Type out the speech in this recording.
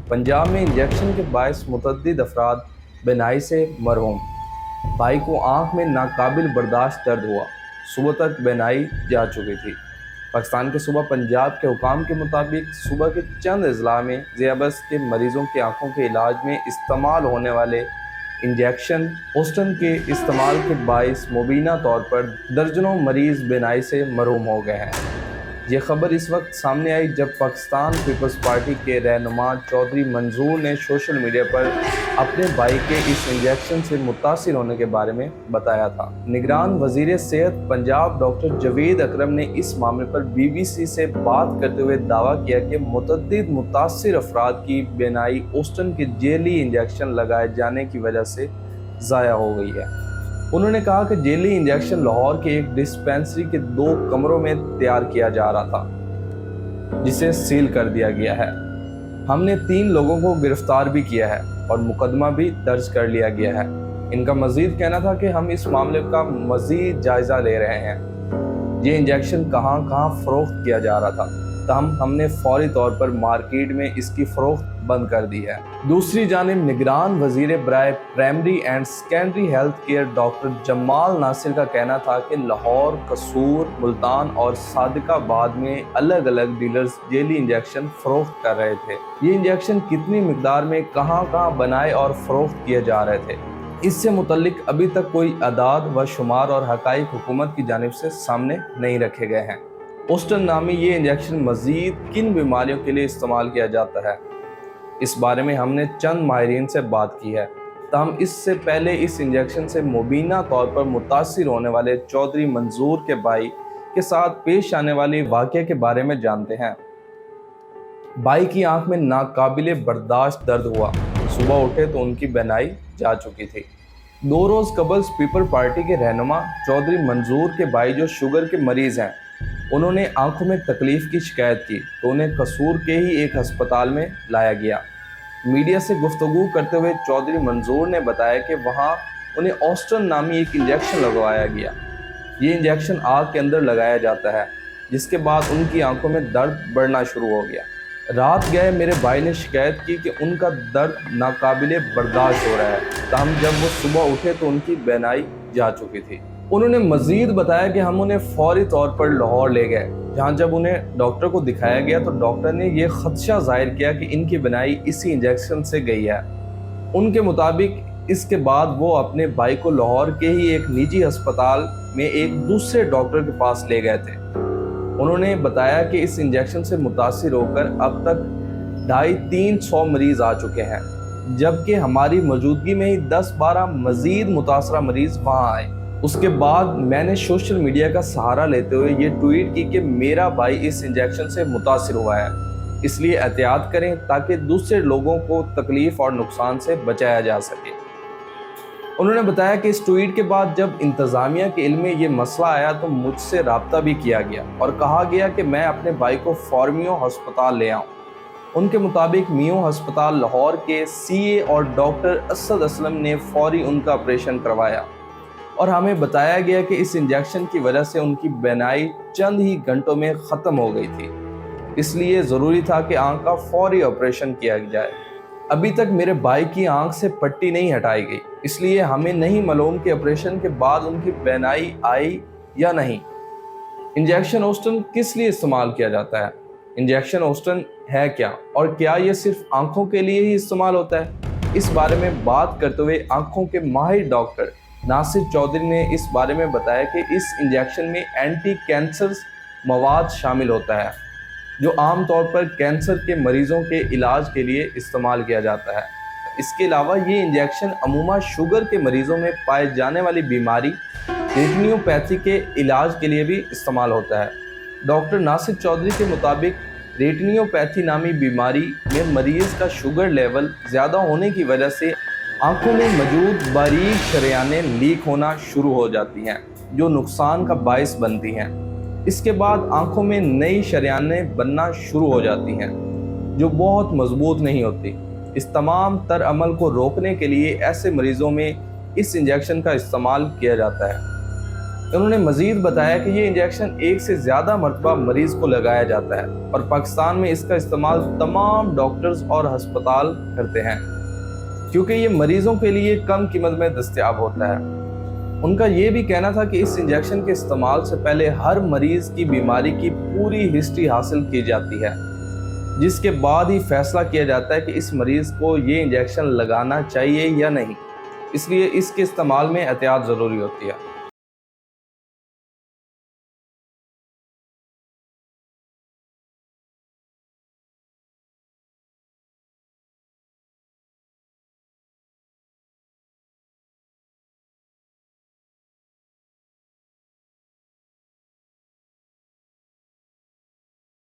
पंजाब में इंजेक्शन के बायस मुतअद्दिद अफराद बेनाई से मरहूम। भाई को आंख में नाकाबिल बर्दाश्त दर्द हुआ, सुबह तक बेनाई जा चुकी थी। पाकिस्तान के सूबा पंजाब के हुकाम के मुताबिक सूबा के चंद अजला में ज़ियाबस के मरीज़ों की आंखों के इलाज में इस्तेमाल होने वाले इंजेक्शन ओस्टन के इस्तेमाल के बायस मुबीना तौर पर दर्जनों मरीज़ बेनाई से मरहूम हो गए हैं। ये खबर इस वक्त सामने आई जब पाकिस्तान पीपल्स पार्टी के रहनुमा चौधरी मंजूर ने सोशल मीडिया पर अपने भाई के इस इंजेक्शन से मुतासिर होने के बारे में बताया था। निगरान वजीर सेहत पंजाब डॉक्टर जवेद अकरम ने इस मामले पर BBC से बात करते हुए दावा किया कि मुतअद्दिद मुतासिर अफराद की बेनाई ओस्टन के जेली इंजेक्शन लगाए जाने की वजह से ज़ाया हो गई है। उन्होंने कहा कि जेली इंजेक्शन लाहौर के एक डिस्पेंसरी के 2 कमरों में तैयार किया जा रहा था, जिसे सील कर दिया गया है। हमने 3 लोगों को गिरफ्तार भी किया है और मुकदमा भी दर्ज कर लिया गया है। इनका मजीद कहना था कि हम इस मामले का मजीद जायजा ले रहे हैं। ये इंजेक्शन कहाँ कहाँ फरोख्त किया जा रहा था, तहम हमने फौरी तौर पर मार्केट में इसकी फरोख्त बंद कर दी है। दूसरी जानिब निगरान वजीर बराए primary and secondary health care doctor Jamal Nasir का कहना था कि लाहौर, कसूर, मुल्तान और सादिकाबाद में अलग अलग डीलर्स जेली इंजेक्शन फरोख्त कर रहे थे। ये इंजेक्शन कितनी मिकदार में कहाँ कहाँ बनाए और फरोख्त किए जा रहे थे, इससे मुतल्लिक अभी तक कोई अदाद व शुमार और हकाइक हुकूमत की जानिब से सामने नहीं रखे गए हैं। ओस्टन नामी ये इंजेक्शन मजीद किन बीमारियों के लिए इस्तेमाल किया जाता है, इस बारे में हमने चंद माहिरीन से बात की है। तहम इससे पहले इस इंजेक्शन से मुबीना तौर पर मुतासिर होने वाले चौधरी मंजूर के भाई के साथ पेश आने वाली वाक़े के बारे में जानते हैं। भाई की आंख में नाकाबिले बर्दाश्त दर्द हुआ, सुबह उठे तो उनकी बेनाई जा चुकी थी। 2 रोज़ कबल पीपल पार्टी के रहनुमा चौधरी मंजूर के भाई जो शुगर के मरीज़ हैं, उन्होंने आंखों में तकलीफ़ की शिकायत की तो उन्हें कसूर के ही एक अस्पताल में लाया गया। मीडिया से गुफ्तगू करते हुए चौधरी मंजूर ने बताया कि वहाँ उन्हें ओस्टन नामी एक इंजेक्शन लगवाया गया। ये इंजेक्शन आँख के अंदर लगाया जाता है, जिसके बाद उनकी आंखों में दर्द बढ़ना शुरू हो गया। रात गए मेरे भाई ने शिकायत की कि उनका दर्द नाकाबिले बर्दाश्त हो रहा है, तहम जब वो सुबह उठे तो उनकी बेनाई जा चुकी थी। उन्होंने मजीद बताया कि हम उन्हें फौरी तौर पर लाहौर ले गए, जहां जब उन्हें डॉक्टर को दिखाया गया तो डॉक्टर ने यह खदशा जाहिर किया कि इनकी बेनाई इसी इंजेक्शन से गई है। उनके मुताबिक इसके बाद वो अपने भाई को लाहौर के ही एक निजी अस्पताल में एक दूसरे डॉक्टर के पास ले गए थे। उन्होंने बताया कि इस इंजेक्शन से मुतासिर होकर अब तक 250-300 मरीज आ चुके हैं, जबकि हमारी मौजूदगी में ही 10-12 मजीद मुतासरा मरीज वहाँ आए। उसके बाद मैंने सोशल मीडिया का सहारा लेते हुए ये ट्वीट की कि मेरा भाई इस इंजेक्शन से मुतासिर हुआ है, इसलिए एहतियात करें ताकि दूसरे लोगों को तकलीफ और नुकसान से बचाया जा सके। उन्होंने बताया कि इस ट्वीट के बाद जब इंतज़ामिया के इल्म में ये मसला आया तो मुझसे रब्ता भी किया गया और कहा गया कि मैं अपने भाई को फॉर्मियो अस्पताल ले आऊँ। उनके मुताबिक मियो अस्पताल लाहौर के CA और डॉक्टर असद असलम ने फौरी उनका ऑपरेशन करवाया और हमें बताया गया कि इस इंजेक्शन की वजह से उनकी बेनाई चंद ही घंटों में ख़त्म हो गई थी, इसलिए ज़रूरी था कि आंख का फौरी ऑपरेशन किया जाए। अभी तक मेरे भाई की आंख से पट्टी नहीं हटाई गई, इसलिए हमें नहीं मालूम कि ऑपरेशन के बाद उनकी बेनाई आई या नहीं। इंजेक्शन ओस्टन किस लिए इस्तेमाल किया जाता है? इंजेक्शन ओस्टन है क्या और क्या ये सिर्फ आंखों के लिए ही इस्तेमाल होता है? इस बारे में बात करते हुए आंखों के माहिर डॉक्टर नासिर चौधरी ने इस बारे में बताया कि इस इंजेक्शन में एंटी कैंसर मवाद शामिल होता है, जो आम तौर पर कैंसर के मरीज़ों के इलाज के लिए इस्तेमाल किया जाता है। इसके अलावा ये इंजेक्शन अमूमा शुगर के मरीज़ों में पाए जाने वाली बीमारी रेटिनोपैथी के इलाज के लिए भी इस्तेमाल होता है। डॉक्टर नासिर चौधरी के मुताबिक रेटिनोपैथी नामी बीमारी में मरीज़ का शुगर लेवल ज़्यादा होने की वजह से आंखों में मौजूद बारीक शरेयानें लीक होना शुरू हो जाती हैं, जो नुकसान का बायस बनती हैं। इसके बाद आंखों में नई शरेयानें बनना शुरू हो जाती हैं, जो बहुत मजबूत नहीं होती। इस तमाम तर अमल को रोकने के लिए ऐसे मरीज़ों में इस इंजेक्शन का इस्तेमाल किया जाता है। انہوں نے مزید بتایا کہ یہ انجیکشن 1 سے زیادہ مرتبہ مریض کو لگایا جاتا ہے اور پاکستان میں اس کا استعمال تمام ڈاکٹرز اور ہسپتال کرتے ہیں کیونکہ یہ مریضوں کے لیے کم قیمت میں دستیاب ہوتا ہے۔ ان کا یہ بھی کہنا تھا کہ اس انجیکشن کے استعمال سے پہلے ہر مریض کی بیماری کی پوری ہسٹری حاصل کی جاتی ہے، جس کے بعد ہی فیصلہ کیا جاتا ہے کہ اس مریض کو یہ انجیکشن لگانا چاہیے یا نہیں۔ اس لیے اس کے استعمال میں احتیاط ضروری ہوتی ہے۔